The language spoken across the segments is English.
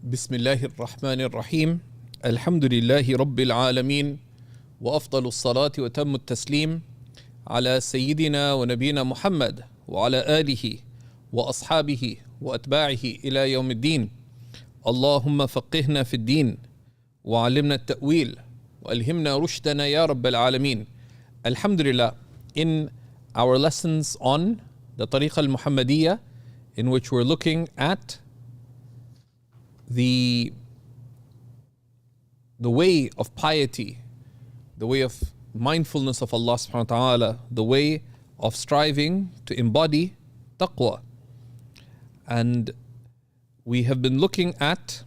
بسم الله الرحمن الرحيم الحمد لله رب العالمين وأفضل الصلاة وتم التسليم على سيدنا ونبينا محمد وعلى آله وأصحابه وأتباعه إلى يوم الدين. اللهم فقهنا في الدين وعلمنا التأويل وألهمنا رشدنا يا رب العالمين. Alhamdulillah, in our lessons on the Tariqa al-Muhammadiyya, in which we're looking at the way of piety, the way of mindfulness of Allah subhanahu wa ta'ala, the way of striving to embody taqwa. And we have been looking at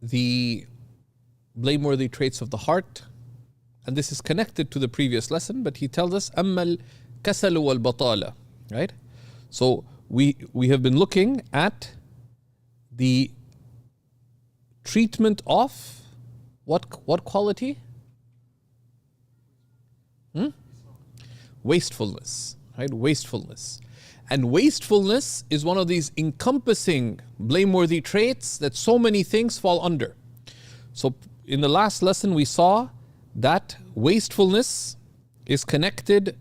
the blameworthy traits of the heart, and this is connected to the previous lesson, but he tells us أَمَّا الْكَسَلُ وَالْبَطَالَةُ, right? So we have been looking at the treatment of what quality? Wastefulness, right? Wastefulness. And wastefulness is one of these encompassing blameworthy traits that so many things fall under. So in the last lesson we saw that wastefulness is connected,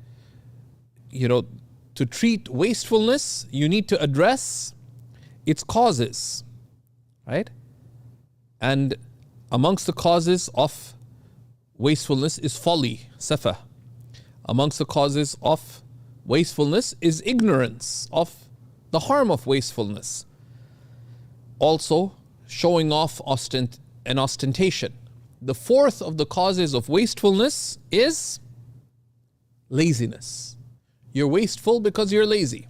to treat wastefulness, you need to address its causes, right? And amongst the causes of wastefulness is folly, safa. Amongst the causes of wastefulness is ignorance of the harm of wastefulness. Also, showing off and ostentation. The fourth of the causes of wastefulness is laziness. You're wasteful because you're lazy.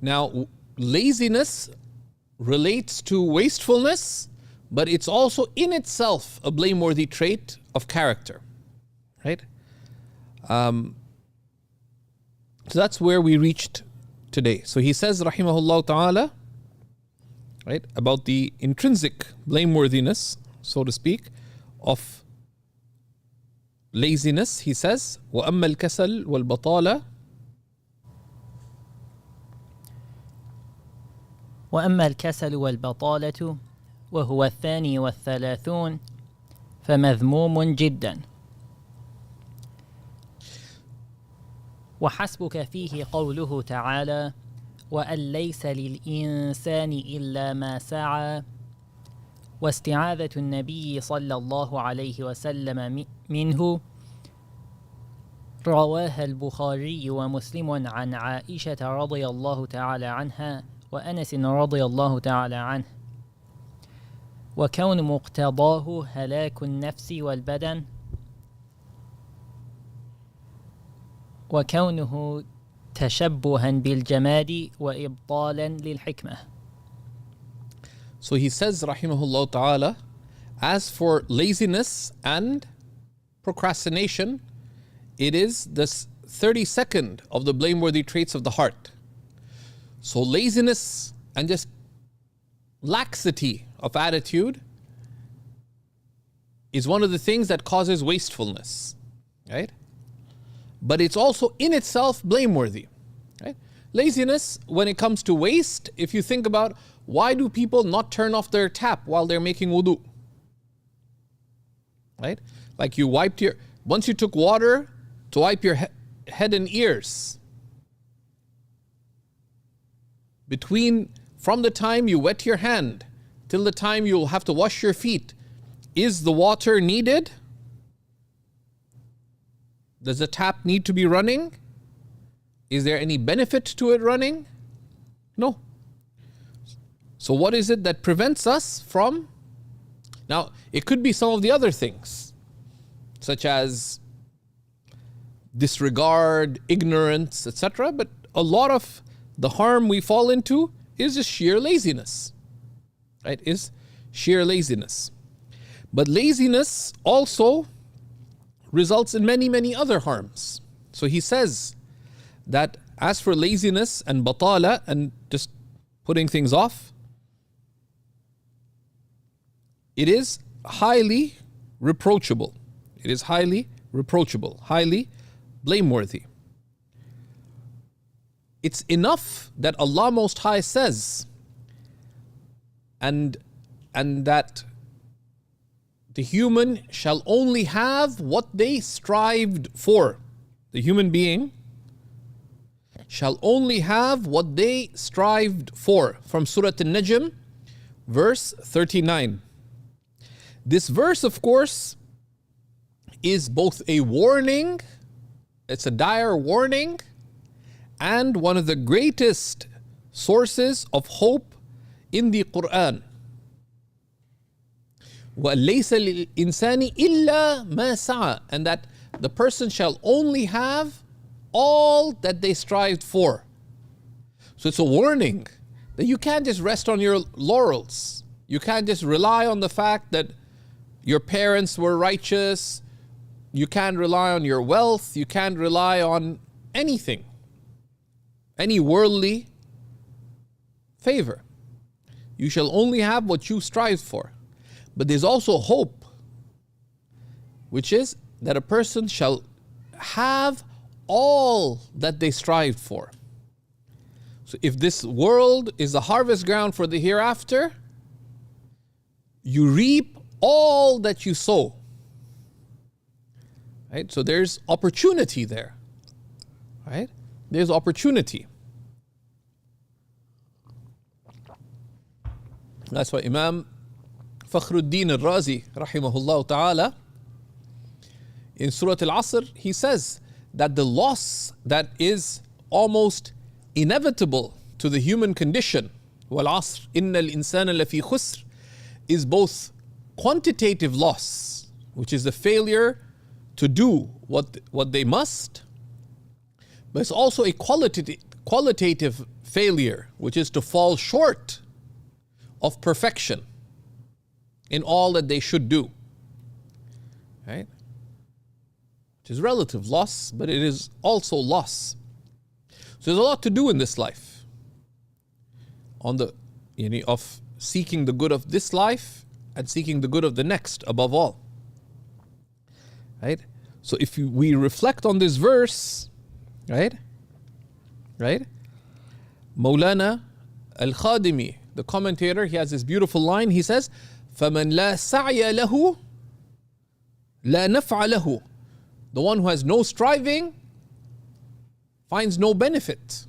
Now, laziness relates to wastefulness, but it's also in itself a blameworthy trait of character, right? So that's where we reached today. So he says, rahimahullah ta'ala, right, about the intrinsic blameworthiness, so to speak, of laziness. He says, وَأَمَّا الْكَسَلْ وَالْبَطَالَةُ وأما الكسل والبطالة وهو الثاني والثلاثون فمذموم جدا وحسبك فيه قوله تعالى وأن ليس للإنسان إلا ما سعى واستعاذة النبي صلى الله عليه وسلم منه رواها البخاري ومسلم عن عائشة رضي الله تعالى عنها وأنس رضي الله تعالى عنه وكون مقتضاه هلاك النفس والبدن وكونه تشبها بالجماد وإبطالا للحكمة. So he says, rahimahullah ta'ala, as for laziness and procrastination, it is the 32nd of the blameworthy traits of the heart. So laziness and just laxity of attitude is one of the things that causes wastefulness, right? But it's also in itself blameworthy, right? Laziness, when it comes to waste, if you think about why do people not turn off their tap while they're making wudu, right? Like once you took water to wipe your head and ears, from the time you wet your hand till the time you'll have to wash your feet, is the water needed? Does the tap need to be running? Is there any benefit to it running? No. So what is it that prevents us from? Now, it could be some of the other things, such as disregard, ignorance, etc. But a lot of the harm we fall into is just sheer laziness, right? Is sheer laziness. But laziness also results in many, many other harms. So he says that as for laziness and batala and just putting things off, it is highly reproachable. It is highly reproachable, highly blameworthy. it's enough that Allah Most High says, and that the human shall only have what they strived for. The human being shall only have what they strived for. From Surah An-Najm, verse 39. This verse, of course, is both a warning, it's a dire warning, and one of the greatest sources of hope in the Quran. وَلَيْسَ لِلْإِنسَانِ إِلَّا مَا سَعَى, and that the person shall only have all that they strived for. So it's a warning that you can't just rest on your laurels. You can't just rely on the fact that your parents were righteous. You can't rely on your wealth. You can't rely on anything, any worldly favor. You shall only have what you strive for. But there's also hope, which is that a person shall have all that they strived for. So if this world is the harvest ground for the hereafter, you reap all that you sow. Right? So there's opportunity there. Right? There's opportunity. That's why Imam Fakhruddin al-Razi, rahimahullah ta'ala, in Surah Al-Asr, he says that the loss that is almost inevitable to the human condition, وَالْعَصْرِ إِنَّ الْإِنسَانَ لَفِي خُسْرٍ, is both quantitative loss, which is the failure to do what they must, but it's also a qualitative failure, which is to fall short of perfection in all that they should do. Right? Which is relative loss, but it is also loss. So there's a lot to do in this life. On the of seeking the good of this life and seeking the good of the next above all. Right? So if we reflect on this verse, right? Maulana Al-Khadimi, the commentator, he has this beautiful line. He says, فَمَنْ لَا سَعْيَ لَهُ لَا نَفْعَ لَهُ. The one who has no striving finds no benefit.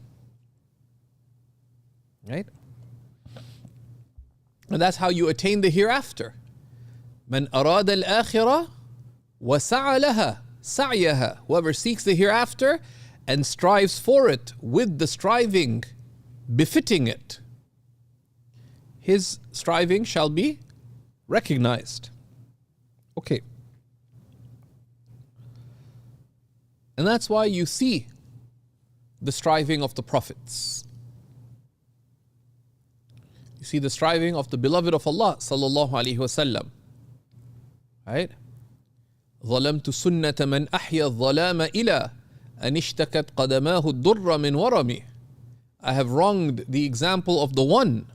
Right? And that's how you attain the hereafter. مَنْ أَرَادَ الْآخِرَةَ وَسَعَى لَهَا سَعْيَهَا. Whoever seeks the hereafter and strives for it with the striving befitting it, his striving shall be recognized. Okay. And that's why you see the striving of the prophets. You see the striving of the beloved of Allah sallallahu alaihi wasallam. Right? ظلمت سنة من أحيا الظلام إلى أن اشتكت قدماه الضر من ورمي. I have wronged the example of the one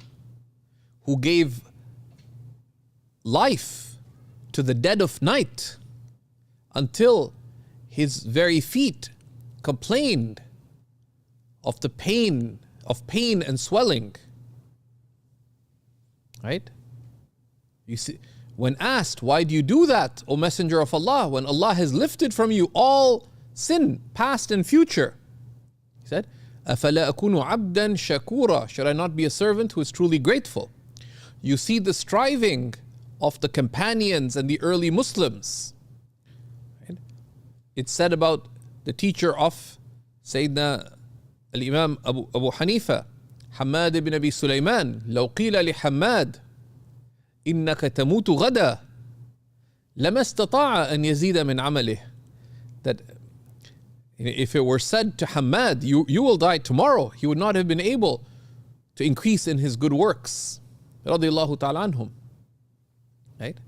who gave life to the dead of night until his very feet complained of the pain and swelling. Right? You see, when asked, why do you do that, O Messenger of Allah, when Allah has lifted from you all sin, past and future? He said, أَفَلَا أَكُونُ عَبْدًا شَكُورًا. Should I not be a servant who is truly grateful? You see the striving of the companions and the early Muslims. Right? It's said about the teacher of Sayyidina Al-Imam Abu Hanifa, Hammad ibn Abi Sulaiman, لو قيل لحماد إنك تموت غدا لما استطاع أن يزيد من عمله. That if it were said to Hammad, you will die tomorrow, he would not have been able to increase in his good works. Radiyallahu ta'ala anhum. Right?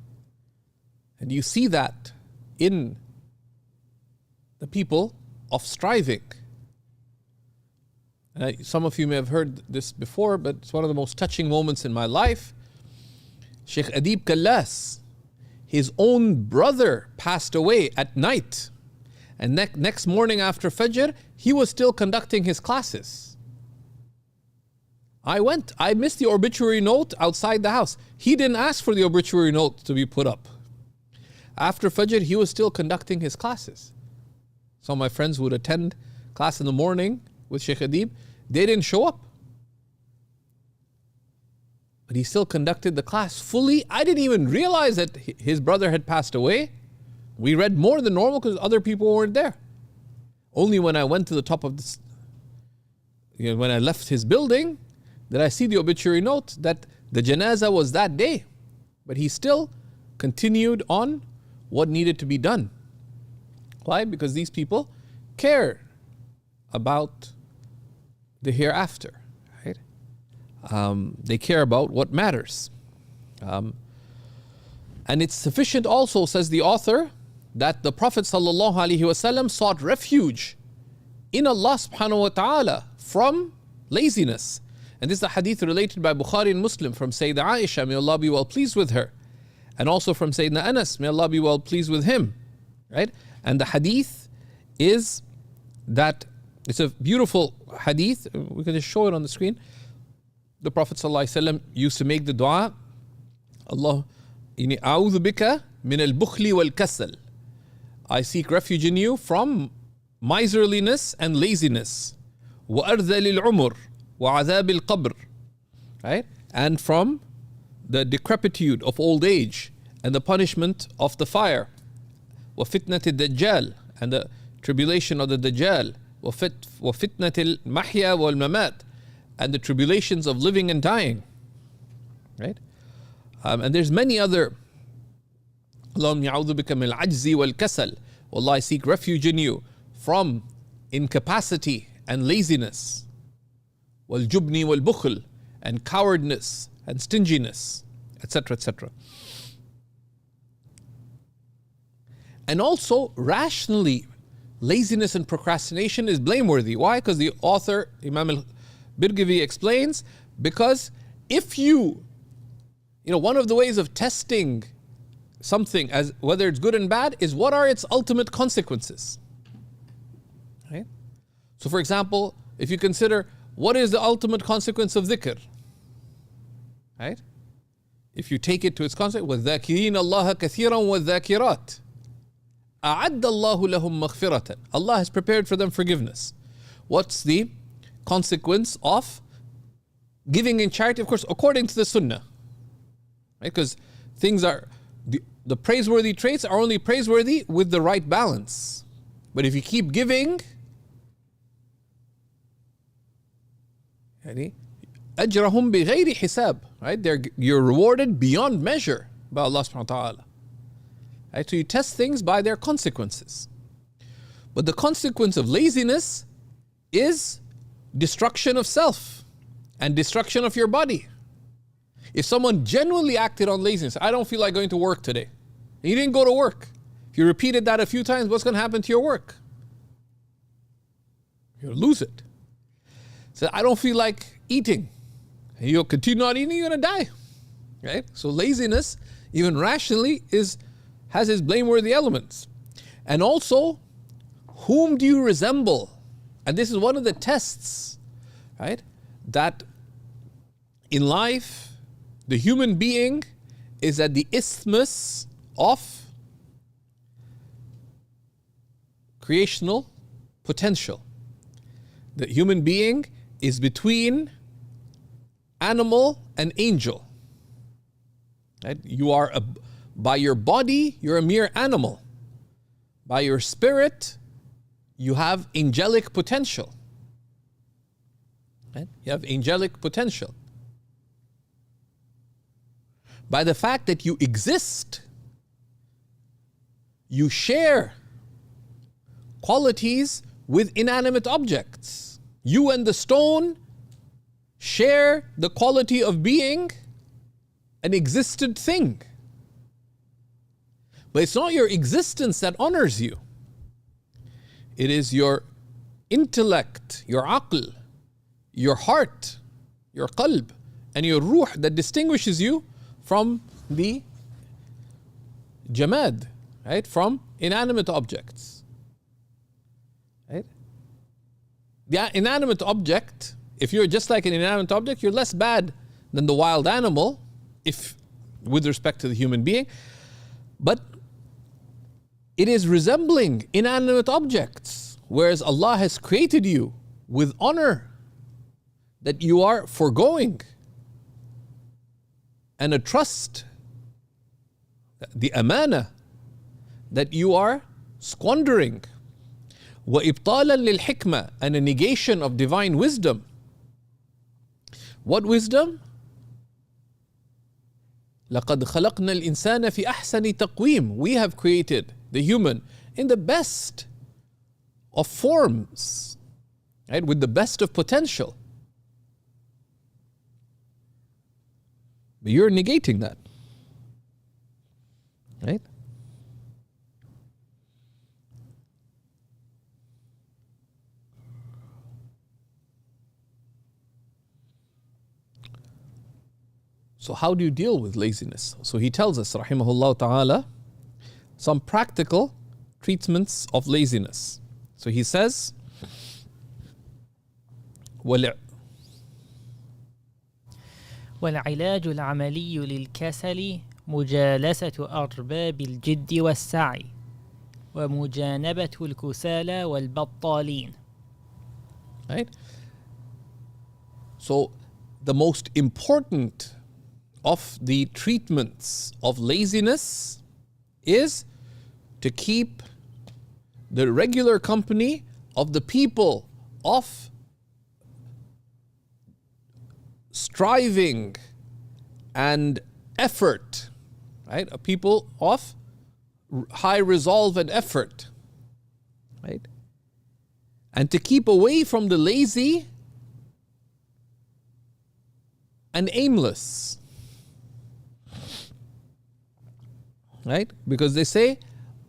And you see that in the people of striving. Some of you may have heard this before, but it's one of the most touching moments in my life. Sheikh Adib Kallas, his own brother passed away at night. And next morning after Fajr, he was still conducting his classes. I went. I missed the obituary note outside the house. He didn't ask for the obituary note to be put up. After Fajr, he was still conducting his classes. Some of my friends would attend class in the morning with Sheikh Adib. They didn't show up. But he still conducted the class fully. I didn't even realize that his brother had passed away. We read more than normal because other people weren't there. Only when I went to the top of this, when I left his building, did I see the obituary note that the janazah was that day. But he still continued on what needed to be done. Why? Because these people care about the hereafter. Right? They care about what matters. And it's sufficient also, says the author, that the Prophet ﷺ sought refuge in Allah subhanahu wa ta'ala from laziness. And this is a hadith related by Bukhari and Muslim from Sayyidah Aisha, may Allah be well pleased with her. And also from Sayyidina Anas, may Allah be well pleased with him. Right? And the hadith is that, it's a beautiful hadith, we can just show it on the screen. The Prophet ﷺ used to make the dua, Allah, inni a'udhu bika min al-bukhli wal-kasal. I seek refuge in you from miserliness and laziness. وَأَرْذَلِ الْعُمُرِ وَعَذَابِ الْقَبْرِ. Right? And from the decrepitude of old age and the punishment of the fire. وَفِتْنَةِ الدَّجَّالِ. And the tribulation of the Dajjal. وَفِتْنَةِ الْمَحْيَا وَالْمَمَاتِ. And the tribulations of living and dying. Right? And there's many other. Allahumma a'udhu bika min al-ajzi wal-kasal. Allah, I seek refuge in you from incapacity and laziness. Wal-jubni wal-bukhl. And cowardness and stinginess, etc., etc. And also, rationally, laziness and procrastination is blameworthy. Why? Because the author, Imam al-Birgivi, explains, because if one of the ways of testing something as whether it's good and bad is what are its ultimate consequences. Right? So for example, if you consider what is the ultimate consequence of dhikr, right? If you take it to its consequence, وَالذَّاكِرِينَ اللَّهَ كَثِيرًا وَالذَّاكِرَاتِ أَعَدَّ اللَّهُ لَهُمْ مَغْفِرَةً. Allah has prepared for them forgiveness. What's the consequence of giving in charity? Of course, according to the sunnah. Right? Because things are, the praiseworthy traits are only praiseworthy with the right balance. But if you keep giving, أجرهم بغير حساب, right? You're rewarded beyond measure by Allah subhanahu wa ta'ala. Right? So you test things by their consequences. But the consequence of laziness is destruction of self and destruction of your body. If someone genuinely acted on laziness, I don't feel like going to work today. And you didn't go to work. If you repeated that a few times, what's going to happen to your work? You'll lose it. So I don't feel like eating. And you'll continue not eating, you're going to die. Right? So laziness, even rationally, has its blameworthy elements. And also, whom do you resemble? And this is one of the tests, right? That in life, the human being is at the isthmus of creational potential. The human being is between animal and angel. Right? You are by your body, you're a mere animal. By your spirit, you have angelic potential. Right? You have angelic potential. By the fact that you exist, you share qualities with inanimate objects. You and the stone share the quality of being an existent thing. But it's not your existence that honors you. It is your intellect, your aql, your heart, your qalb, and your ruh that distinguishes you from the jamad, right? From inanimate objects. Right? The inanimate object If you're just like an inanimate object, you're less bad than the wild animal, if with respect to the human being. But it is resembling inanimate objects, whereas Allah has created you with honor that you are foregoing, and a trust, the amana, that you are squandering. وَإِبْطَالًا لِلْحِكْمَةِ, and a negation of divine wisdom. What wisdom? لَقَدْ خَلَقْنَا الْإِنسَانَ فِي أَحْسَنِ تَقْوِيمٍ. We have created the human in the best of forms, right? With the best of potential. But you're negating that, right? So how do you deal with laziness? So he tells us, rahimahullah ta'ala, some practical treatments of laziness. So he says, والعلاج العملي للكسل مجالسة أرباب الجد والسعي ومجانبة الكسالى والبطالين. Right? So the most important of the treatments of laziness is to keep the regular company of the people of striving and effort, right? A people of high resolve and effort, right? And to keep away from the lazy and aimless, right? Because they say,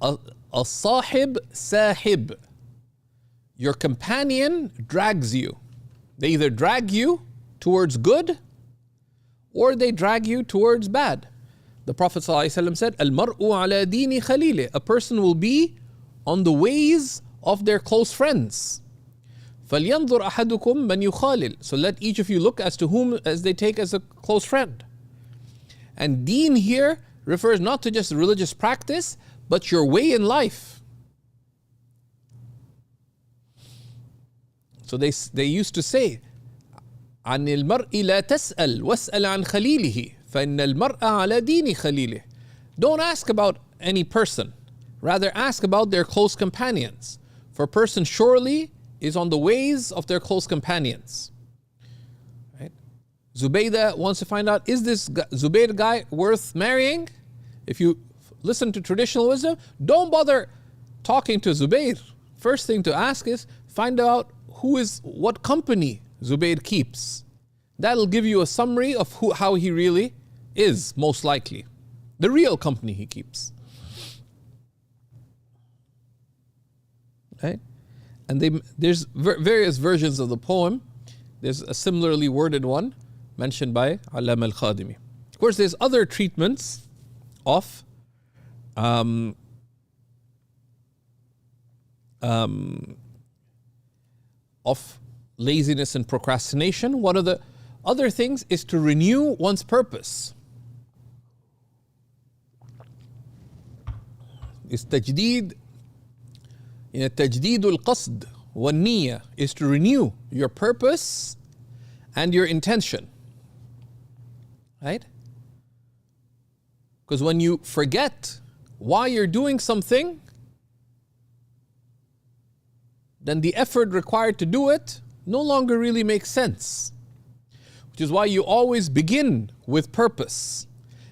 a sahib sahib, your companion drags you. They either drag you towards good or they drag you towards bad. The Prophet ﷺ said, Al-mar'u ala dini khalili. A person will be on the ways of their close friends. فَلْيَنْظُرْ أَحَدُكُمْ مَنْ يُخَالِلْ. So let each of you look as to whom as they take as a close friend. And deen here refers not to just religious practice, but your way in life. So they used to say, عن المرء لا تسأل واسأل عن خليله فإن المرء على دين خليله. Don't ask about any person, rather ask about their close companions. For a person surely is on the ways of their close companions. Right? Zubaydah wants to find out, is this Zubayr guy worth marrying? If you listen to traditional wisdom, don't bother talking to Zubayr. First thing to ask is find out what company Zubayr keeps. That'll give you a summary of how he really is, most likely. The real company he keeps. Right? And there's various versions of the poem. There's a similarly worded one mentioned by Allam al-Khadimi. Of course, there's other treatments of laziness and procrastination. One of the other things is to renew one's purpose. It's tajdid. تجديد القصد والنية is to renew your purpose and your intention. Right? Because when you forget why you're doing something, then the effort required to do it no longer really makes sense. Which is why you always begin with purpose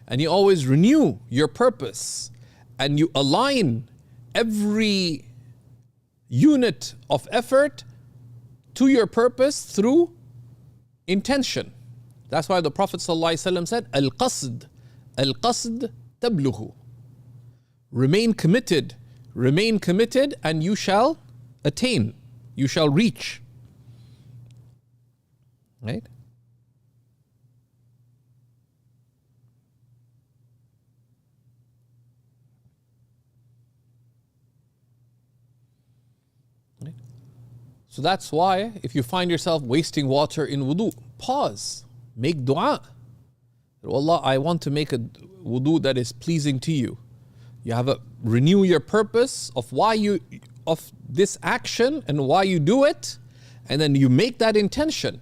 and you always renew your purpose and you align every unit of effort to your purpose through intention. That's why the Prophet ﷺ said, Al-qasd tablughu. Remain committed, and you shall attain, you shall reach. Right? So that's why if you find yourself wasting water in wudu, pause, make dua. Oh Allah, I want to make a wudu that is pleasing to you. You have renew your purpose of this action and why you do it, and then you make that intention,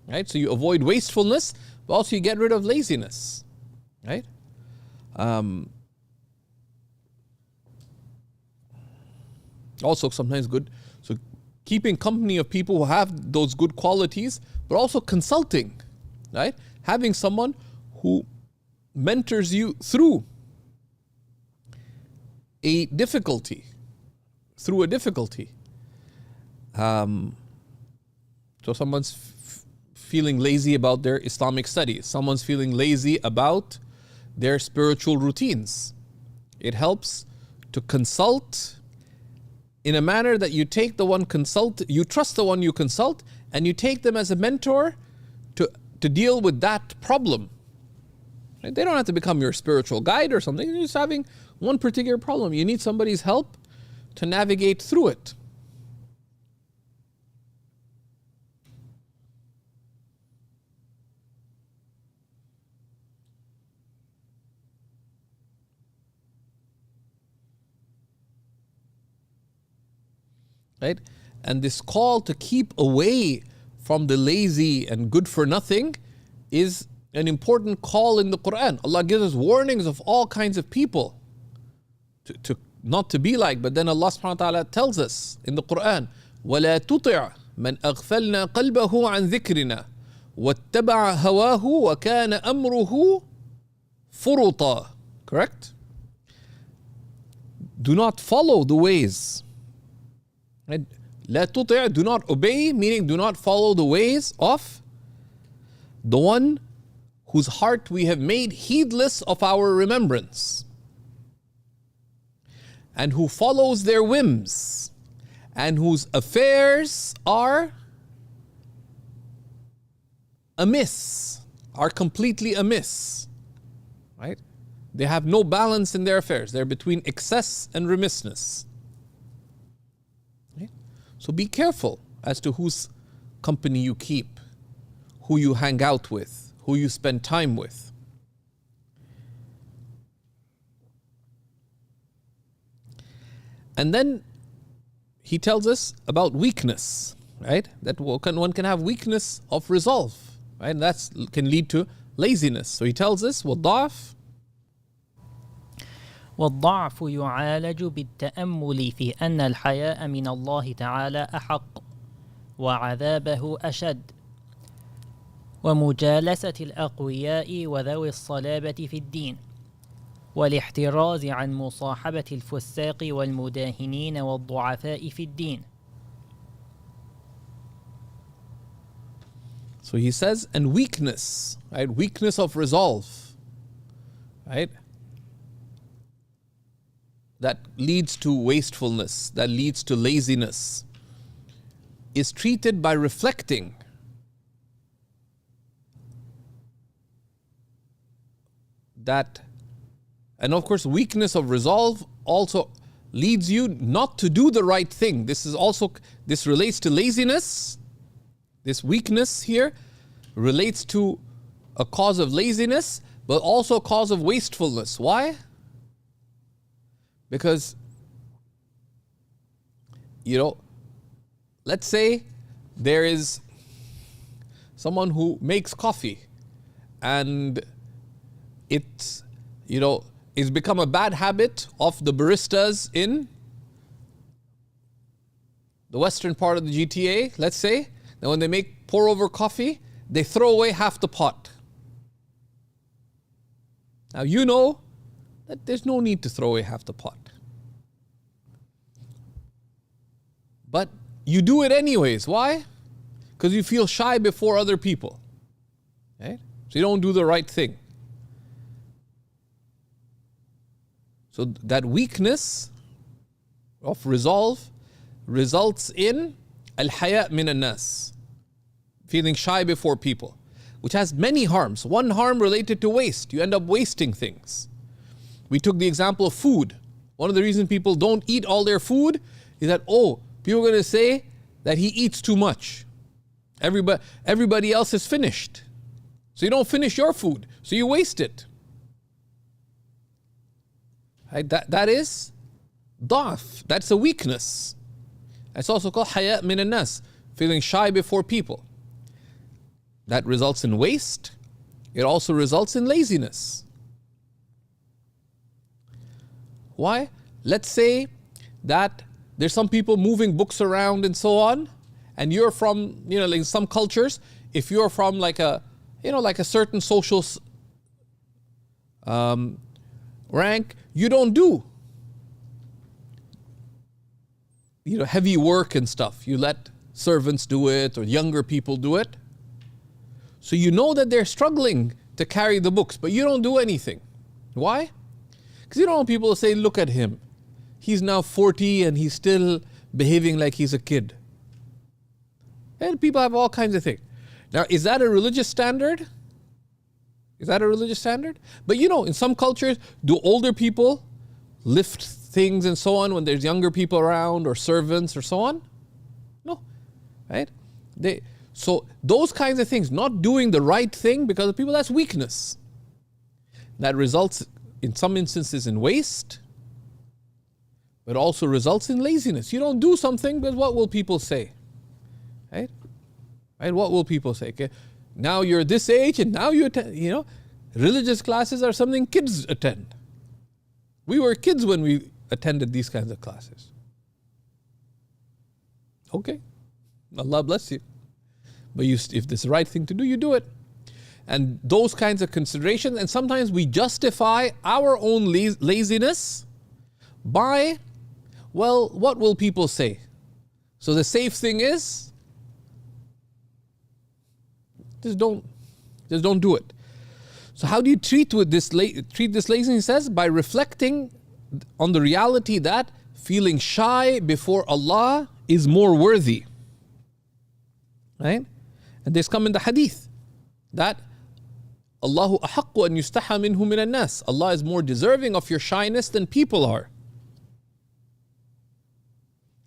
right? So you avoid wastefulness, but also you get rid of laziness, right? Also sometimes good, so keeping company of people who have those good qualities, but also consulting, right? Having someone who mentors you through a difficulty. So someone's feeling lazy about their Islamic studies. Someone's feeling lazy about their spiritual routines. It helps to consult in a manner that you take you trust the one you consult, and you take them as a mentor to deal with that problem. Right? They don't have to become your spiritual guide or something. You're just having one particular problem. You need somebody's help to navigate through it. Right? And this call to keep away from the lazy and good for nothing is an important call in the Quran. Allah gives us warnings of all kinds of people to not to be like, but then Allah subhanahu wa ta'ala tells us in the Quran, وَلَا تُطِعْ مَنْ أَغْفَلْنَا قَلْبَهُ عَنْ ذِكْرِنَا وَاتَّبَعَ هَوَاهُ وَكَانَ أَمْرُهُ فُرُطًا. Correct? Do not follow the ways. Right? لا تطع, do not obey, meaning do not follow the ways of the one whose heart we have made heedless of our remembrance, and who follows their whims, and whose affairs are amiss, are completely amiss. Right? They have no balance in their affairs. They're between excess and remissness. Right? So be careful as to whose company you keep, who you hang out with, who you spend time with. And then he tells us about weakness, right? That one can have weakness of resolve, right? And that can lead to laziness. So he tells us, وَالضَّعْفُ والضعف يعالج بالتأمل في أن الحياء من الله تعالى أحق وعذابه أشد ومجالسة الأقوياء وذوي الصلابة في الدين والاحتراز عن مصاحبة الفساق والمداهنين والضعفاء في الدين. So he says, and weakness, right? Weakness of resolve, right? That leads to wastefulness, that leads to laziness, is treated by reflecting that. And of course, weakness of resolve also leads you not to do the right thing. This relates to laziness. This weakness here relates to a cause of laziness, but also a cause of wastefulness. Why? Because, let's say there is someone who makes coffee and it's become a bad habit of the baristas in the western part of the GTA, let's say, that when they pour over coffee, they throw away half the pot. Now you know that there's no need to throw away half the pot. But you do it anyways. Why? Because you feel shy before other people. Right? So you don't do the right thing. So that weakness of resolve results in al-haya' min al-nas, feeling shy before people, which has many harms. One harm related to waste. You end up wasting things. We took the example of food. One of the reasons people don't eat all their food is that, people are going to say that he eats too much. Everybody else is finished. So you don't finish your food, so you waste it. Right? That is da'f. That's a weakness. It's also called haya' min an-nas, feeling shy before people. That results in waste. It also results in laziness. Why? Let's say that there's some people moving books around and so on, and you're from, like some cultures, if you're from like a certain social rank, you don't do heavy work and stuff. You let servants do it or younger people do it. So you know that they're struggling to carry the books, but you don't do anything. Why? Because you don't want people to say, look at him. He's now 40 and he's still behaving like he's a kid. And people have all kinds of things. Now, is that a religious standard? Is that a religious standard? But in some cultures, do older people lift things and so on when there's younger people around or servants or so on? No, right? So those kinds of things, not doing the right thing because of people, that's weakness. That results in some instances in waste, but also results in laziness. You don't do something, but what will people say? Right? What will people say? Okay? Now you're this age and now you attend, religious classes are something kids attend. We were kids when we attended these kinds of classes. Okay, Allah bless you. But if this is the right thing to do, you do it. And those kinds of considerations, and sometimes we justify our own laziness by, what will people say? So the safe thing is, just don't do it. So how do you treat this laziness? He says, by reflecting on the reality that feeling shy before Allah is more worthy. Right? And this come in the hadith that Allahu ahaqqu an yustaha minhu min an-nas. Allah is more deserving of your shyness than people are.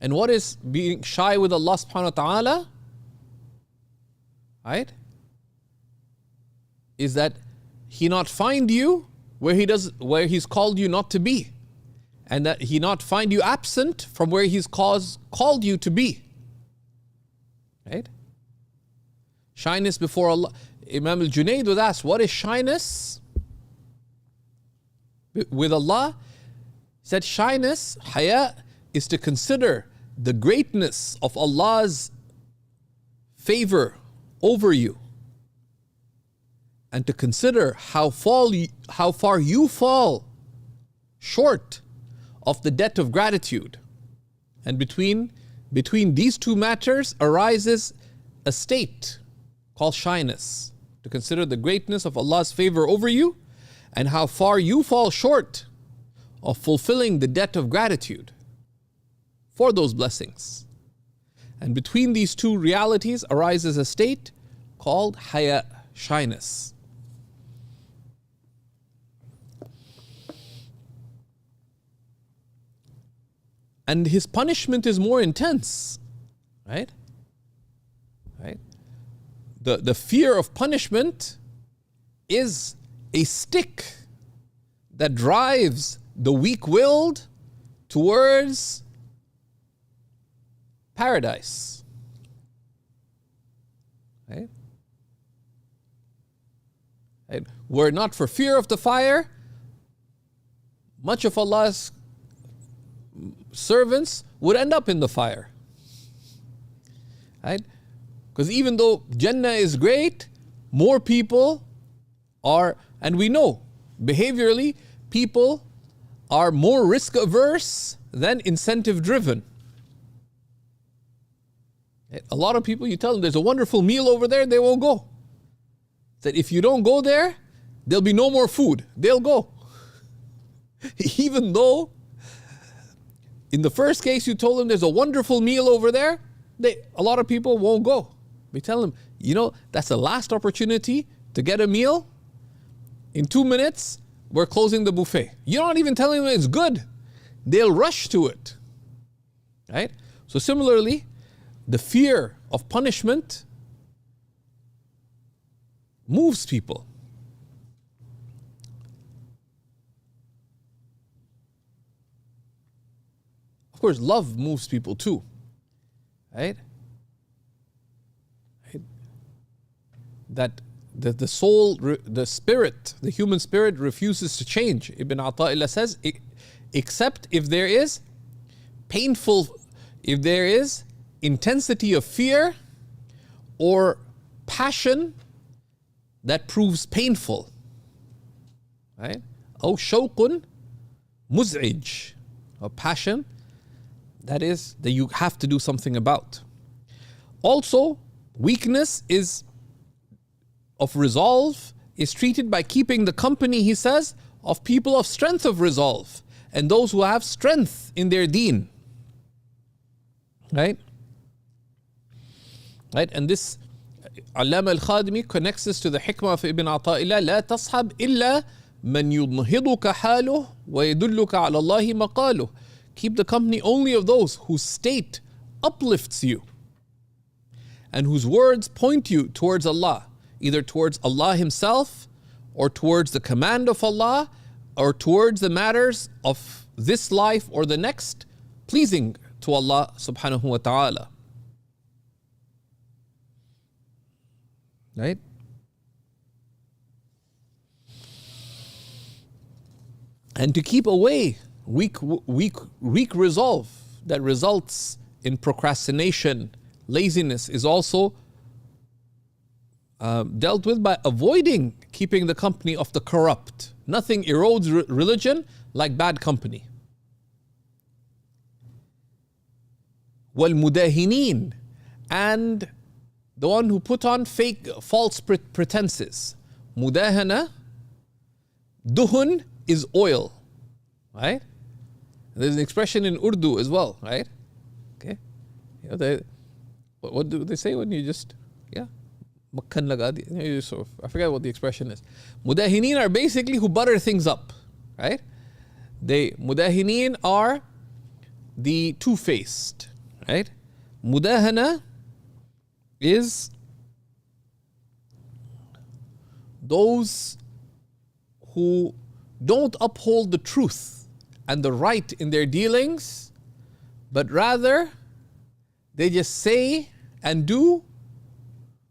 And what is being shy with Allah subhanahu wa ta'ala? Right? Is that He not find you where He's called you not to be. And that He not find you absent from where He's called you to be. Right? Shyness before Allah. Imam al-Junayd was asked, what is shyness with Allah? He said, shyness, haya, is to consider the greatness of Allah's favor over you, and to consider how far you fall short of the debt of gratitude. And between these two matters arises a state called shyness, to consider the greatness of Allah's favor over you and how far you fall short of fulfilling the debt of gratitude for those blessings. And between these two realities arises a state called haya, shyness. And his punishment is more intense, right? The fear of punishment is a stick that drives the weak-willed towards paradise. Right? Were it not for fear of the fire, much of Allah's servants would end up in the fire. Right? Because even though Jannah is great, more people are, and we know behaviorally, people are more risk averse than incentive driven. A lot of people, you tell them there's a wonderful meal over there, they won't go. That if you don't go there, there'll be no more food. They'll go. Even though in the first case you told them there's a wonderful meal over there, a lot of people won't go. We tell them, that's the last opportunity to get a meal. In 2 minutes, we're closing the buffet. You're not even telling them it's good. They'll rush to it. Right? So similarly, the fear of punishment moves people. Of course, love moves people too, right? That the soul, the spirit, the human spirit refuses to change. Ibn Ata'illah says, except if there is if there is intensity of fear or passion that proves painful, right? أو شوق مزعج, a passion that you have to do something about. Also, weakness of resolve is treated by keeping the company, he says, of people of strength of resolve and those who have strength in their deen. Right? And this Allama al-Khadimi connects this to the hikmah of Ibn Ata'illah, لا تصحب إلا من ينهضك حاله ويدلك على الله مقاله. Keep the company only of those whose state uplifts you and whose words point you towards Allah, either towards Allah Himself or towards the command of Allah or towards the matters of this life or the next, pleasing to Allah subhanahu wa ta'ala. Right? And to keep away weak resolve that results in procrastination, laziness is also dealt with by avoiding keeping the company of the corrupt. Nothing erodes religion like bad company. وَالْمُدَاهِنِينَ, and the one who put on false pretenses. Mudahana, duhun is oil, right? There's an expression in Urdu as well, right? Okay, what do they say when you just makkan laga diya? I forget what the expression is. Mudahinin are basically who butter things up, right? Mudahinin are the two-faced, right? Mudahana is those who don't uphold the truth and the right in their dealings, but rather they just say and do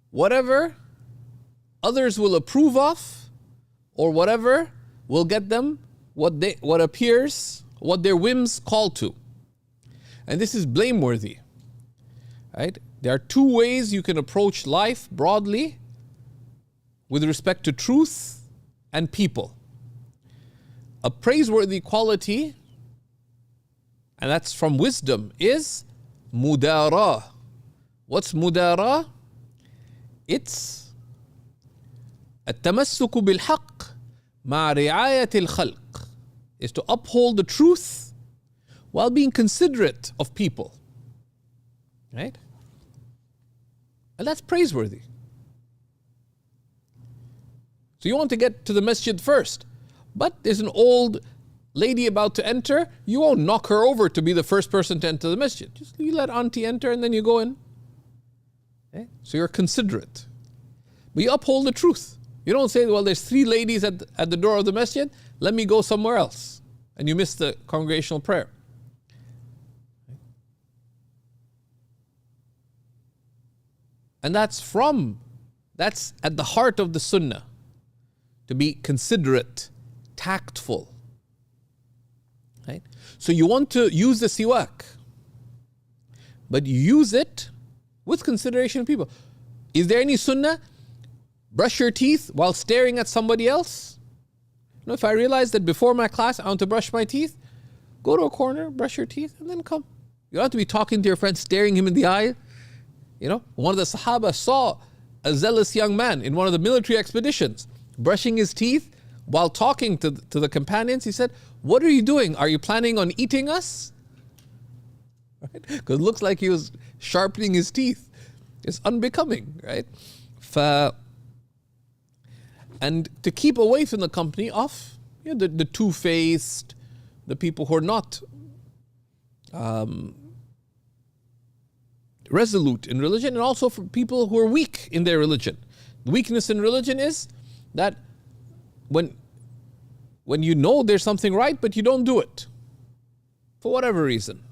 whatever others will approve of, or whatever will get them what their whims call to. And this is blameworthy, right? There are two ways you can approach life broadly with respect to truth and people. A praiseworthy quality, and that's from wisdom, is mudara. What's mudara? It's التمسك بالحق مع رعاية الخلق, is to uphold the truth while being considerate of people, right? And that's praiseworthy. So you want to get to the masjid first, but there's an old lady about to enter, you won't knock her over to be the first person to enter the masjid. Just you let auntie enter and then you go in. Okay? So you're considerate. But you uphold the truth. You don't say, well, there's 3 ladies at the door of the masjid, let me go somewhere else. And you miss the congregational prayer. And that's at the heart of the sunnah. To be considerate, tactful. Right? So you want to use the siwak, but you use it with consideration of people. Is there any sunnah? Brush your teeth while staring at somebody else? If I realize that before my class I want to brush my teeth, go to a corner, brush your teeth, and then come. You don't have to be talking to your friend, staring him in the eye. One of the Sahaba saw a zealous young man in one of the military expeditions brushing his teeth while talking to the companions. He said, "What are you doing? Are you planning on eating us?" Right? Because it looks like he was sharpening his teeth. It's unbecoming, right? And to keep away from the company of the two-faced, the people who are not resolute in religion, and also for people who are weak in their religion. The weakness in religion is that when you know there's something right, but you don't do it for whatever reason.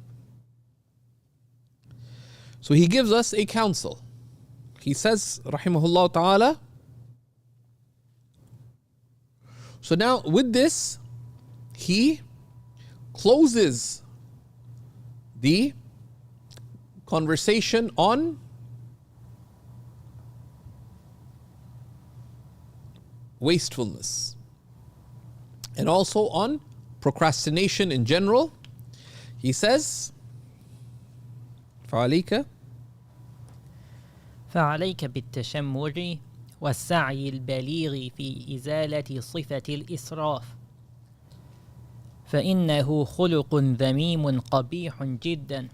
So he gives us a counsel. He says, rahimahullah ta'ala, so now with this, he closes the conversation on wastefulness and also on procrastination in general. He says, فَعَلَيْكَ بالتشمر والسعي البليغ في إزالة صفة الإسراف فإنه خلق ذميم قبيح جدا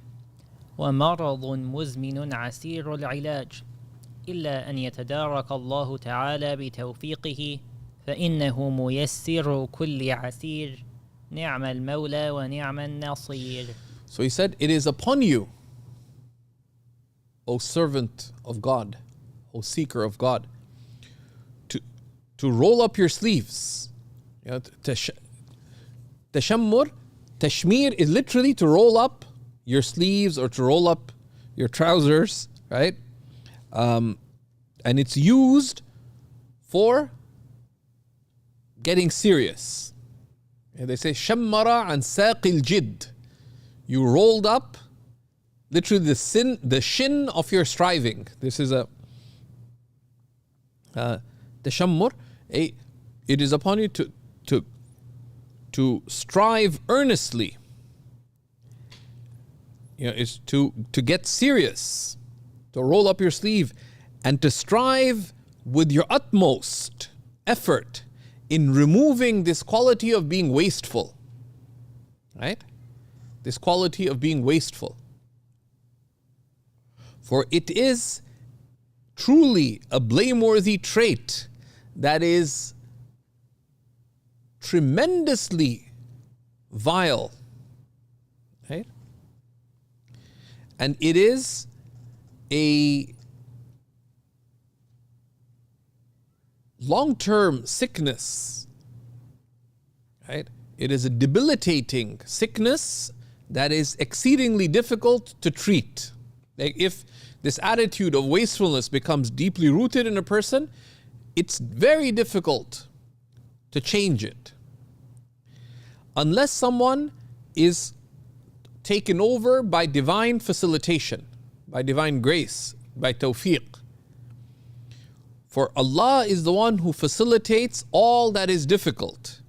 ومرض مزمن عسير العلاج إلا أن يتدارك الله تعالى بتوفيقه فإنه ميسر كل عسير نعم المولى ونعم النصير. So he said, it is upon you, O servant of God, O seeker of God, to roll up your sleeves. You know, tashammur, tashmir is literally to roll up your sleeves or to roll up your trousers, right? And it's used for getting serious. And they say, shammara an saqil jid. You rolled up literally the shin of your striving. This is a tashammur. It is upon you to strive earnestly. You know, is to get serious, to roll up your sleeve, and to strive with your utmost effort in removing this quality of being wasteful. Right? This quality of being wasteful. For it is truly a blameworthy trait that is tremendously vile. Right? And it is a long-term sickness. Right? It is a debilitating sickness that is exceedingly difficult to treat. Like if this attitude of wastefulness becomes deeply rooted in a person, it's very difficult to change it. Unless someone is taken over by divine facilitation, by divine grace, by tawfiq. For Allah is the one who facilitates all that is difficult.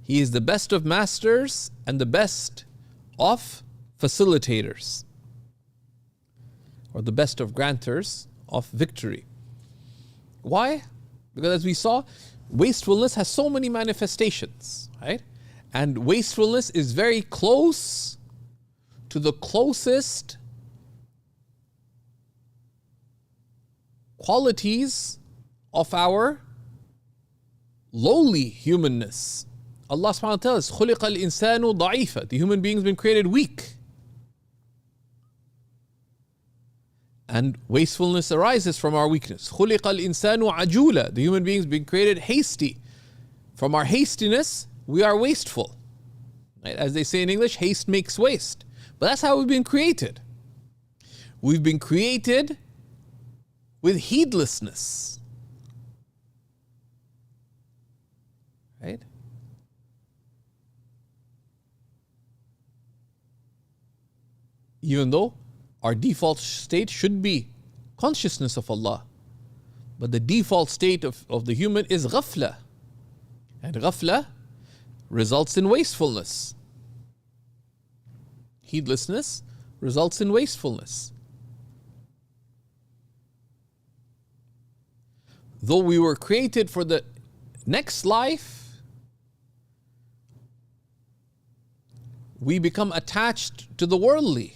He is the best of masters and the best of facilitators, or the best of granters of victory. Why? Because as we saw, wastefulness has so many manifestations, right? And wastefulness is very close to the closest qualities of our lowly humanness. Allah subhanahu wa ta'ala says, خُلِقَ الْإِنسَانُ ضَعِيفًا. The human being has been created weak. And wastefulness arises from our weakness. خُلِقَ الْإِنسَانُ عَجُولًا. The human being has been created hasty. From our hastiness, we are wasteful. Right? As they say in English, haste makes waste. But that's how we've been created. We've been created with heedlessness. Right? Even though our default state should be consciousness of Allah. But the default state of the human is ghafla. And ghafla results in wastefulness. Heedlessness results in wastefulness. Though we were created for the next life, we become attached to the worldly.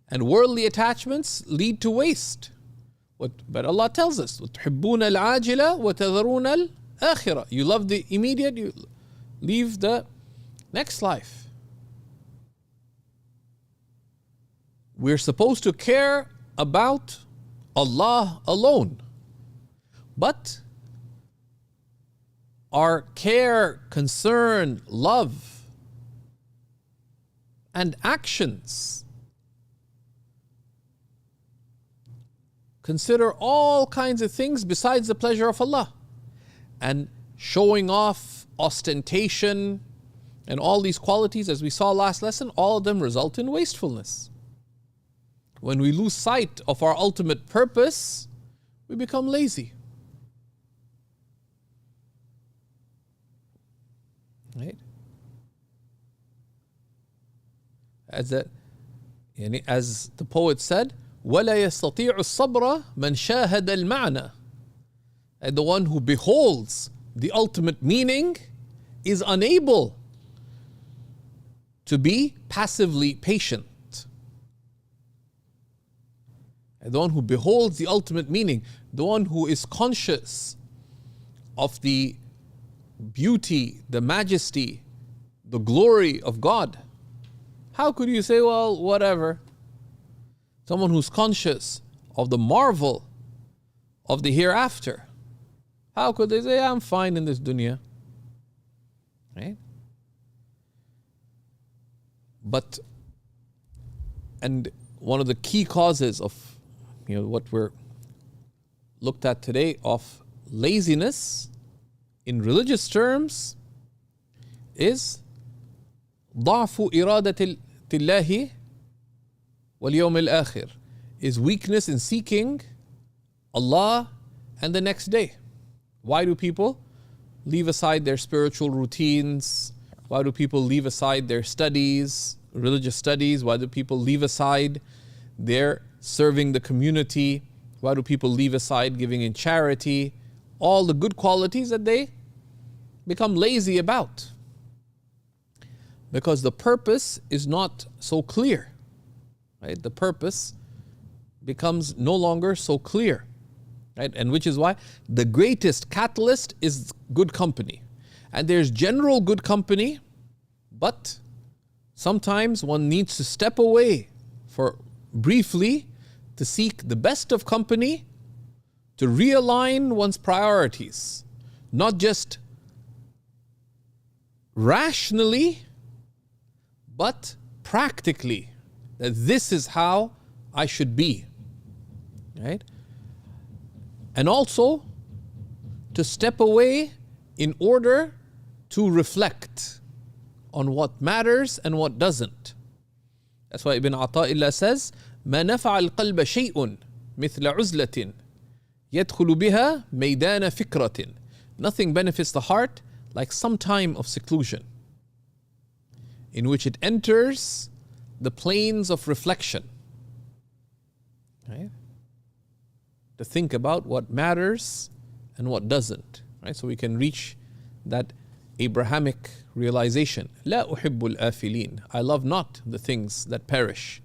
And worldly attachments lead to waste. But Allah tells us, وَتُحِبُّونَ الْعَاجِلَ وَتَذَرُونَ الْآخِرَةِ. You love the immediate, you leave the next life. We're supposed to care about Allah alone, but our care, concern, love, and actions consider all kinds of things besides the pleasure of Allah. And showing off, ostentation, and all these qualities, as we saw last lesson, all of them result in wastefulness. When we lose sight of our ultimate purpose, we become lazy. Right? As the poet said, وَلَا يَسْتَطِيعُ الصَّبْرَ مَنْ شَاهَدَ الْمَعْنَى. And the one who beholds the ultimate meaning is unable to be passively patient. And the one who beholds the ultimate meaning, the one who is conscious of the beauty, the majesty, the glory of God. How could you say, well, whatever? Someone who's conscious of the marvel of the hereafter. How could they say, I'm fine in this dunya? Right? But, and one of the key causes of, what we're looked at today of laziness in religious terms is ضعف إرادة الله واليوم الآخر, is weakness in seeking Allah and the next day. Why do people leave aside their spiritual routines? Why do people leave aside their studies, religious studies? Why do people leave aside their serving the community? Why do people leave aside giving in charity? All the good qualities that they become lazy about. Because the purpose is not so clear. Right? The purpose becomes no longer so clear. Right? And which is why the greatest catalyst is good company. And there's general good company, but sometimes one needs to step away for briefly to seek the best of company, to realign one's priorities, not just rationally, but practically, that this is how I should be. Right? And also to step away in order to reflect on what matters and what doesn't. That's why Ibn Ata'illah says, ما نفع القلب شيء مثل عزلة يدخل بها ميدان فكرة. Nothing benefits the heart like some time of seclusion in which it enters the plains of reflection. Right? To think about what matters and what doesn't. Right? So we can reach that Abrahamic realization. لا أحب الآفلين. I love not the things that perish.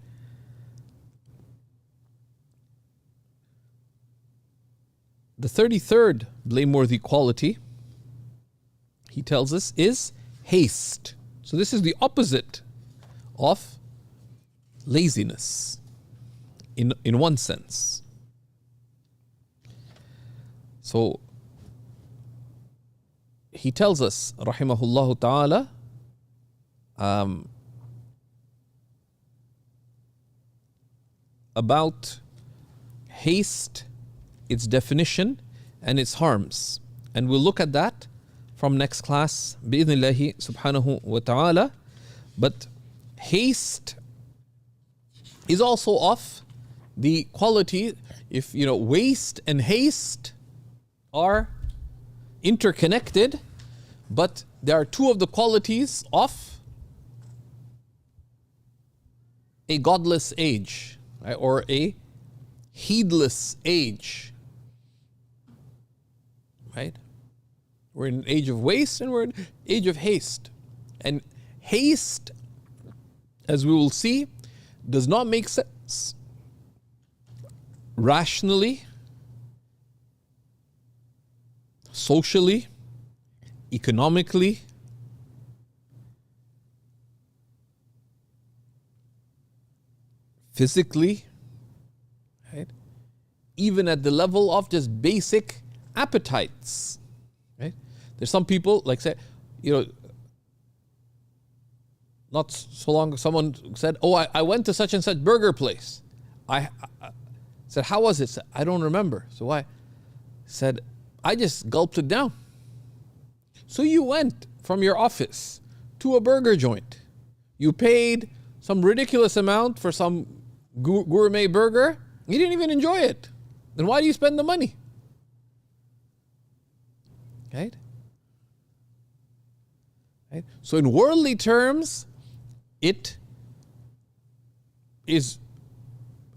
The 33rd blameworthy quality, he tells us, is haste. So this is the opposite of laziness in one sense. So he tells us, rahimahullah ta'ala, about haste, its definition, and its harms. And we'll look at that from next class, bi'idhnillahi subhanahu wa ta'ala. But haste is also of the quality, if waste and haste are interconnected, but there are two of the qualities of a godless age, right? Or a heedless age. Right? We're in an age of waste and we're in an age of haste. And haste, as we will see, does not make sense rationally, socially, economically, physically, even at the level of just basic appetites. Right? There's some people, like say, not so long ago, someone said, "Oh, I went to such and such burger place." I said, "How was it?" Said, "I don't remember." So why? Said, "I just gulped it down." So you went from your office to a burger joint. You paid some ridiculous amount for some gourmet burger. You didn't even enjoy it. Then why do you spend the money? Right? Right? So in worldly terms, it is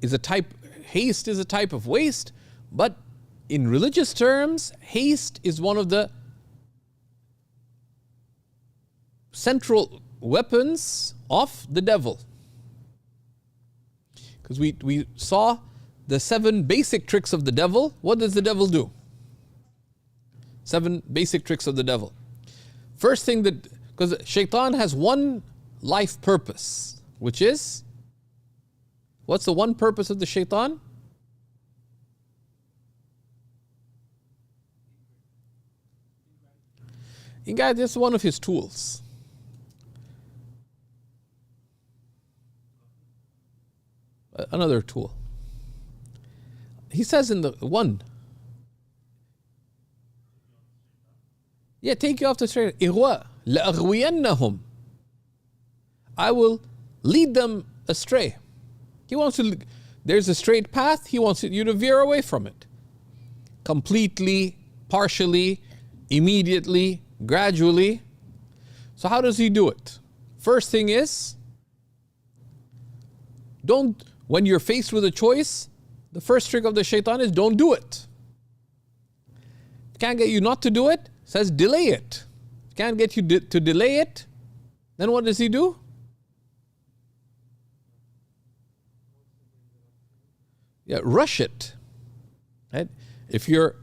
a type, haste is a type of waste, but in religious terms, haste is one of the central weapons of the devil. Because we saw the 7 basic tricks of the devil. What does the devil do? 7 basic tricks of the devil. First thing because shaitan has one life purpose, which is, what's the one purpose of the shaitan? In God, this is one of his tools. Another tool. He says in the one, take you off the straight. إغواء لأغوينهم. I will lead them astray. He wants to. There's a straight path. He wants you to veer away from it. Completely, partially, immediately, gradually. So how does he do it? First thing is, when you're faced with a choice, the first trick of the shaitan is don't do it. Can't get you not to do it, says delay it. Can't get you to delay it, then what does he do? Rush it. Right? If you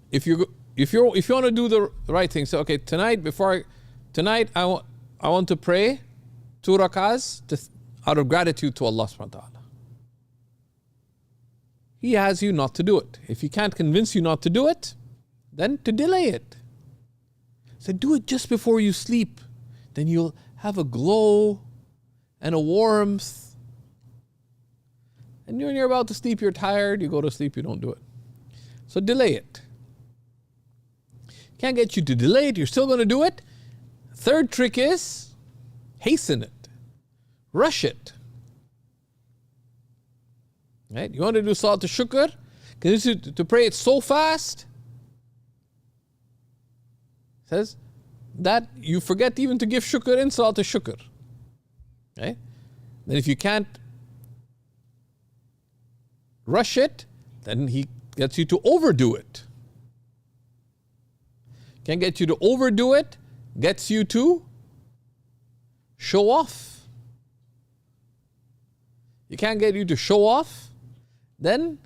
want to do the right thing, so okay, tonight I want to pray 2 rak'ahs out of gratitude to Allah subhanahu wa ta'ala. He has you not to do it. If he can't convince you not to do it, then to delay it. So do it just before you sleep. Then you'll have a glow and a warmth. And when you're about to sleep, you're tired, you go to sleep, you don't do it. So delay it. Can't get you to delay it, you're still going to do it. Third trick is hasten it. Rush it. Right? You want to do salat al-shukr, to pray it so fast, says that you forget even to give shukr in salat al-shukr. Right? Then if you can't rush it, then he gets you to overdo it. Can't get you to overdo it, gets you to show off. You can't get you to show off, then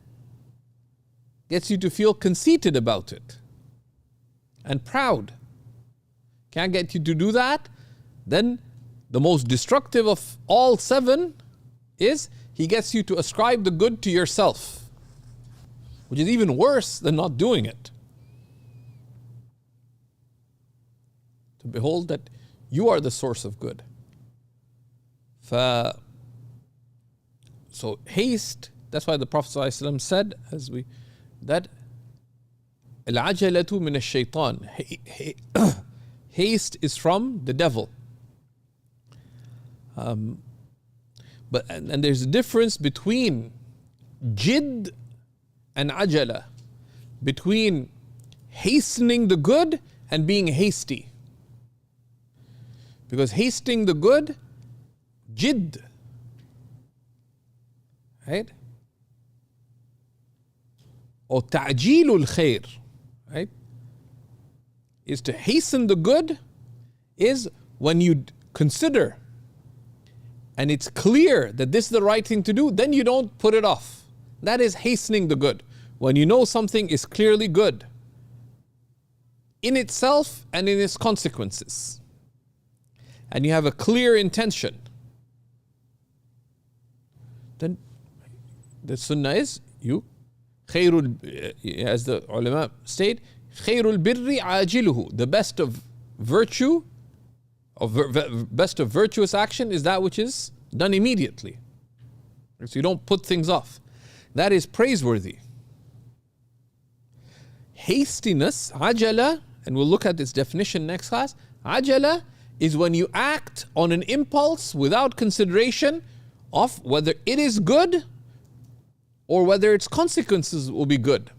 gets you to feel conceited about it and proud. Can't get you to do that, then the most destructive of all 7 is he gets you to ascribe the good to yourself, which is even worse than not doing it. To behold that you are the source of good. So haste, that's why the Prophet ﷺ said, that العجلة من الشيطان. Haste is from the devil. But there's a difference between jid and ajala, between hastening the good and being hasty. Because hastening the good, jid, right? Or ta'jilul khair, right? Is to hasten the good, is when you consider and it's clear that this is the right thing to do, then you don't put it off. That is hastening the good. When you know something is clearly good in itself and in its consequences, and you have a clear intention, then the sunnah is you as the ulama state, خير البر عاجله, the best of virtue, best of virtuous action is that which is done immediately. So you don't put things off. That is praiseworthy. Hastiness, ajala, and we'll look at this definition next class. Ajala is when you act on an impulse without consideration of whether it is good or whether its consequences will be good.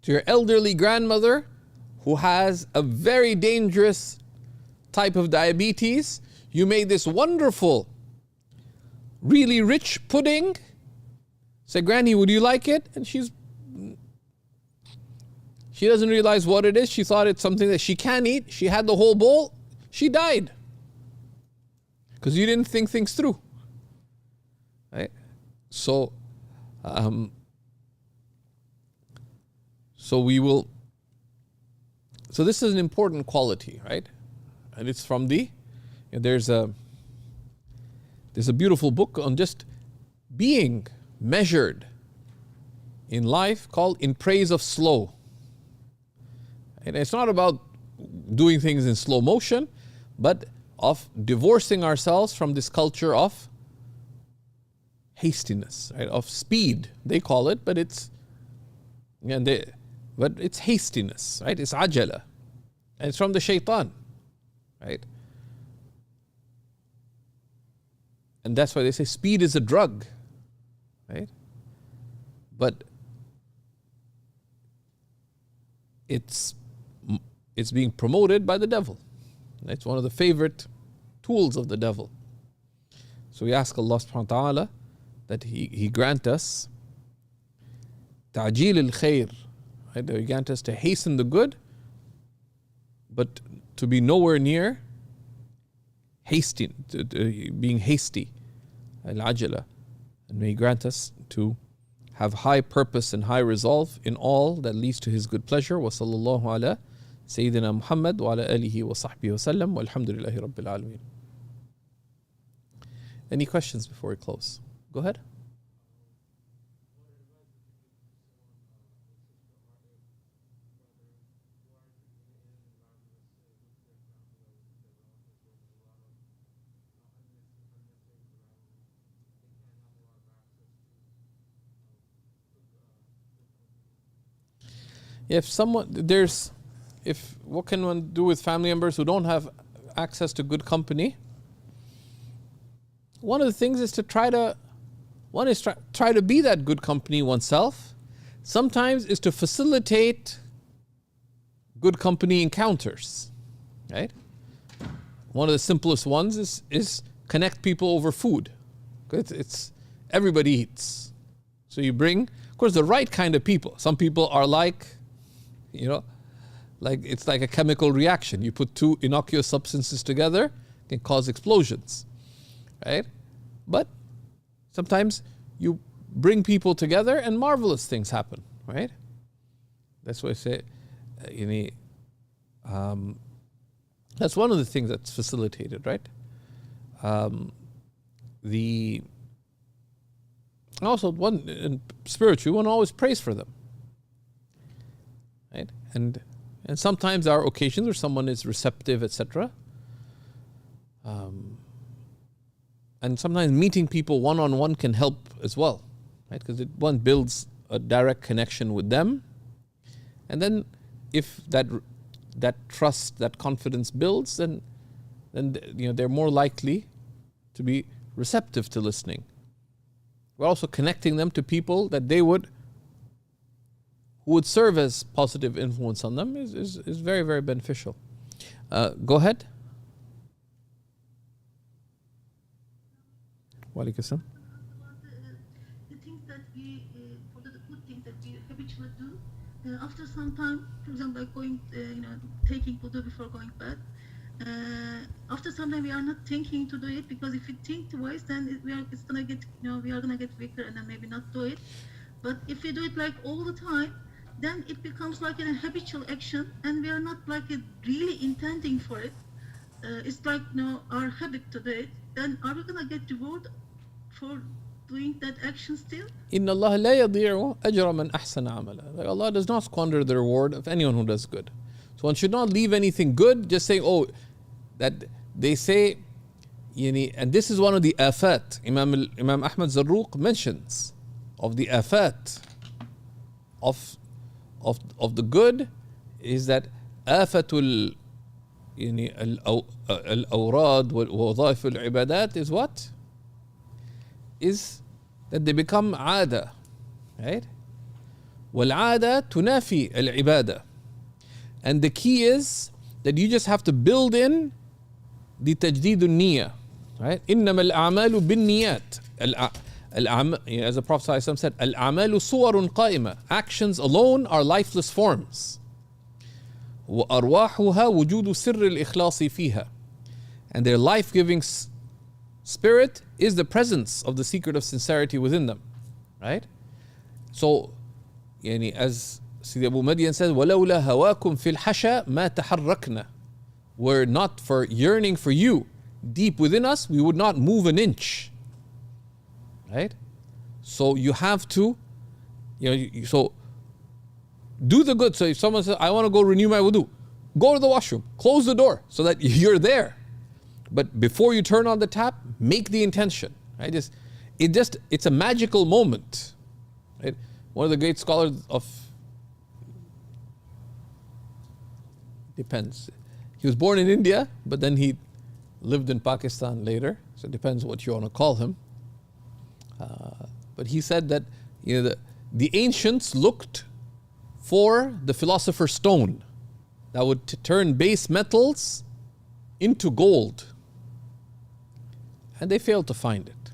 To your elderly grandmother who has a very dangerous type of diabetes, you made this wonderful, really rich pudding. Say, Granny, would you like it? And she doesn't realize what it is. She thought it's something that she can eat. She had the whole bowl. She died. Because you didn't think things through. Right? So this is an important quality, right? And it's from there's a beautiful book on just being measured in life called In Praise of Slow. And it's not about doing things in slow motion, but of divorcing ourselves from this culture of hastiness, right? Of speed, they call it, but it's hastiness, right? It's ajala. And it's from the shaitan, right? And that's why they say speed is a drug, right? But it's being promoted by the devil. It's one of the favorite tools of the devil. So we ask Allah subhanahu wa ta'ala that He grant us ta'jeel al-khair, right? That He grant us to hasten the good, but to be nowhere near being hasty, al-ajala. And may He grant us to have high purpose and high resolve in all that leads to His good pleasure. Wa sallallahu ala Sayyidina Muhammad wa ala alihi wa sahbihi wa sallam walhamdulillahi rabbil alameen. Any questions before we close? Go ahead. What can one do with family members who don't have access to good company? One of the things is to try to be that good company oneself. Sometimes is to facilitate good company encounters, right? One of the simplest ones is connect people over food. It's everybody eats. So you bring, of course, the right kind of people. Some people are like it's like a chemical reaction. You put two innocuous substances together, it can cause explosions, right? But sometimes you bring people together and marvelous things happen, right? That's why I say, that's one of the things that's facilitated, right? Also, one in spiritual, one always prays for them, right? And sometimes there are occasions where someone is receptive, etc. And sometimes meeting people one-on-one can help as well, right? Because one builds a direct connection with them, and then if that trust, that confidence builds, then they're more likely to be receptive to listening. We're also connecting them to people that who would serve as positive influence on them is very, very beneficial. Go ahead. Wa alaikum assalam. The things that we, for the good things that we habitually do, after some time, for example, like going, taking wudu before going to bed. After some time, we are not thinking to do it, because if we think twice, then we are gonna get weaker and then maybe not do it. But if we do it like all the time, then it becomes like a habitual action, and we are not like really intending for it. it's like our habit to do it, then are we gonna get reward for doing that action still? إِنَّ اللَّهَ لَا يَضِيعُ أَجْرَ مَنْ أَحْسَنَ عَمَلًا. Like Allah does not squander the reward of anyone who does good. So one should not leave anything good just saying, oh, that they say, and this is one of the afat Imam Ahmad Zarruq mentions of the afat of the good is that afatul al-awrad wal-wadhaif al-ibadat is what? Is that they become عادة, right? والعادة تنافي العبادة. And the key is that you just have to build in the تجديد النية, right? إنما الأعمال بالنيات. As the Prophet ﷺ said, الأعمال صور قائمة. Actions alone are lifeless forms. وأرواحها وجود سر الإخلاص فيها. And their life-giving spirit is the presence of the secret of sincerity within them, right? So, as Sidi Abu Madian says, وَلَوْلَا هَوَاكُمْ فِي الْحَشَى مَا تَحَرَّكْنَا. Were not for yearning for you deep within us, we would not move an inch, right? So you have to, so do the good. So if someone says, I want to go renew my wudu, go to the washroom, close the door so that you're there. But before you turn on the tap, make the intention, right? It's a magical moment, right? One of the great scholars of, depends. He was born in India, but then he lived in Pakistan later. So it depends what you want to call him. But he said that the ancients looked for the philosopher's stone that would turn base metals into gold. And they failed to find it.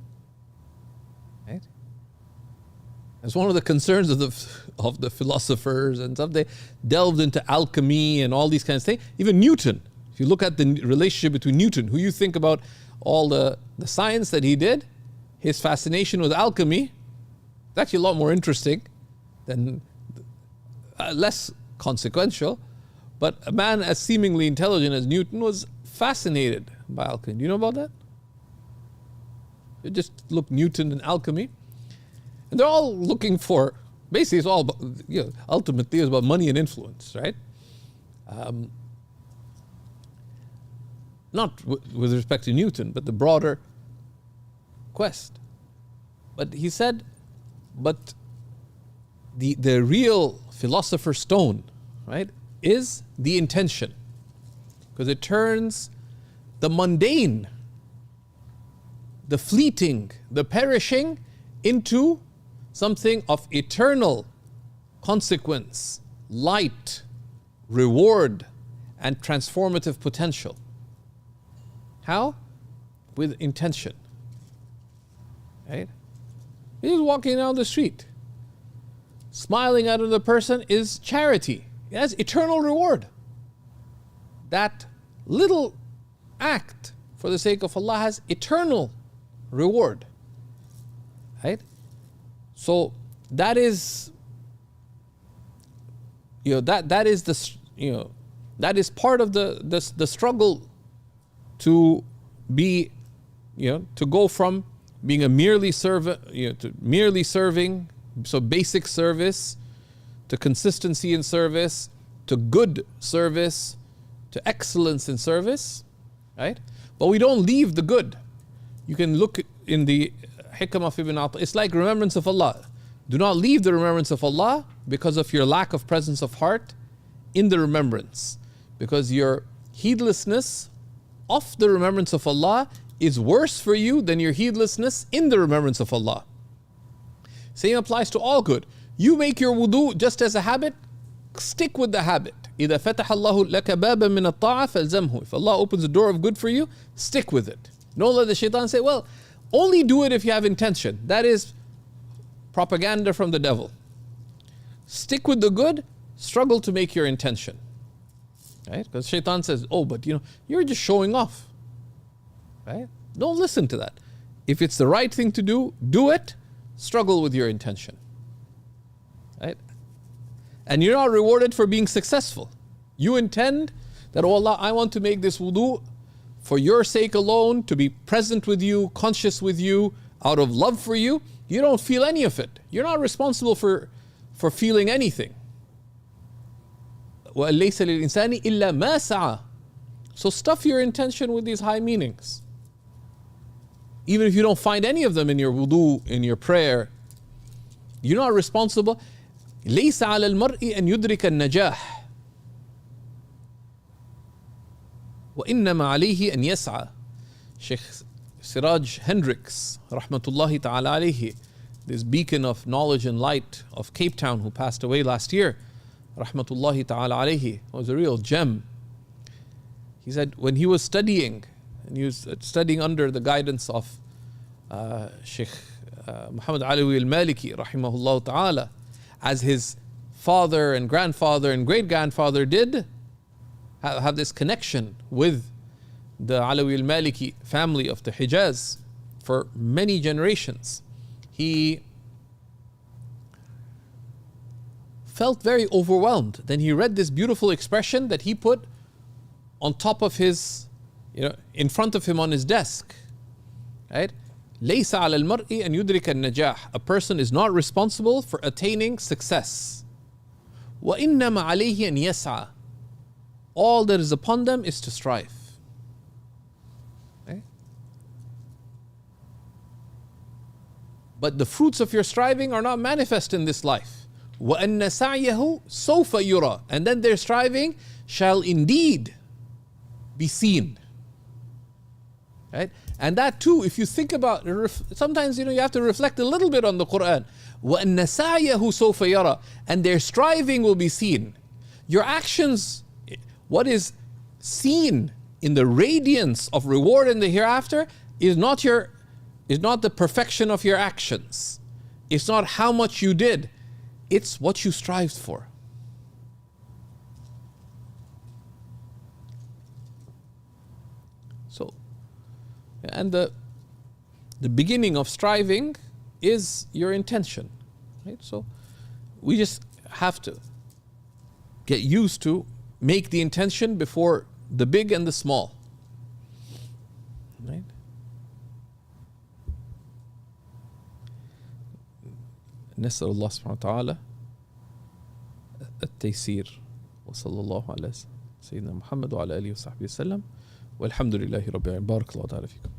Right? It's one of the concerns of the philosophers and stuff. They delved into alchemy and all these kinds of things. Even Newton, if you look at the relationship between Newton, who you think about all the science that he did, his fascination with alchemy is actually a lot more interesting than, less consequential. But a man as seemingly intelligent as Newton was fascinated by alchemy. Do you know about that? You just look Newton and alchemy, and they're all looking for, basically it's all about, ultimately it's about money and influence, right? Not with respect to Newton, but the broader quest. But he said, but the real philosopher's stone, right, is the intention, because it turns the mundane, the fleeting, the perishing into something of eternal consequence, light, reward, and transformative potential. How? With intention. Right? He's walking down the street. Smiling at another person is charity. It has eternal reward. That little act for the sake of Allah has eternal reward. Right? So that is, that is the, that is part of the struggle to be, to go from being a merely to merely serving, so basic service, to consistency in service, to good service, to excellence in service, right? But we don't leave the good. You can look in the Hikam of Ibn Atta. It's like remembrance of Allah. Do not leave the remembrance of Allah because of your lack of presence of heart in the remembrance. Because your heedlessness of the remembrance of Allah is worse for you than your heedlessness in the remembrance of Allah. Same applies to all good. You make your wudu just as a habit, stick with the habit. إِذَا فَتَحَ اللَّهُ لَكَ بَابًا مِنَ الطَّاعَةِ فَالْزَمْهُ. If Allah opens the door of good for you, stick with it. Don't let the shaitan say, well, only do it if you have intention. That is propaganda from the devil. Stick with the good, struggle to make your intention. Right? Because shaitan says, oh, but you're just showing off. Right? Don't listen to that. If it's the right thing to do, do it. Struggle with your intention. Right? And you're not rewarded for being successful. You intend that, oh Allah, I want to make this wudu for your sake alone, to be present with you, conscious with you, out of love for you, you don't feel any of it. You're not responsible for feeling anything. وَلَيْسَ لِلْإِنسَانِ إِلَّا مَا سَعَى. So stuff your intention with these high meanings. Even if you don't find any of them in your wudu, in your prayer, you're not responsible. لَيْسَ عَلَى الْمَرْءِ أَن يُدْرِكَ النَّجَاحِ وَإِنَّمَا عَلَيْهِ أَن يَسْعَى. Sheikh Siraj Hendricks, rahmatullahi ta'ala alayhi, this beacon of knowledge and light of Cape Town, who passed away last year, rahmatullahi ta'ala alayhi, was a real gem. He said when he was studying, and he was studying under the guidance of Sheikh Muhammad Alawi al-Maliki, rahimahullah ta'ala, as his father and grandfather and great-grandfather did, have this connection with the Alawi al-Maliki family of the Hijaz for many generations. He felt very overwhelmed. Then he read this beautiful expression that he put on top of his, in front of him on his desk. Right? لَيْسَ عَلَى الْمَرْءِ أَن يُدْرِكَ النَّجَاحِ. A person is not responsible for attaining success. وَإِنَّمَا عَلَيْهِ أَن يَسْعَى. All that is upon them is to strive. Okay? But the fruits of your striving are not manifest in this life. وَأَنَّ سَعْيَهُ سَوْفَ يُرَى. And then their striving shall indeed be seen. Right? And that too, if you think about, sometimes you have to reflect a little bit on the Quran. وَأَنَّ سَعْيَهُ سَوْفَ يَرَى. And their striving will be seen. Your actions, what is seen in the radiance of reward in the hereafter is not the perfection of your actions. It's not how much you did. It's what you strived for. So, and the beginning of striving is your intention. Right? So we just have to get used to make the intention before the big and the small. Right? نسأل الله سبحانه وتعالى التيسير وصلى الله على سيدنا محمد وعلى آله وصحبه وسلم والحمد لله رب العالمين. بارك الله تعالى فيكم.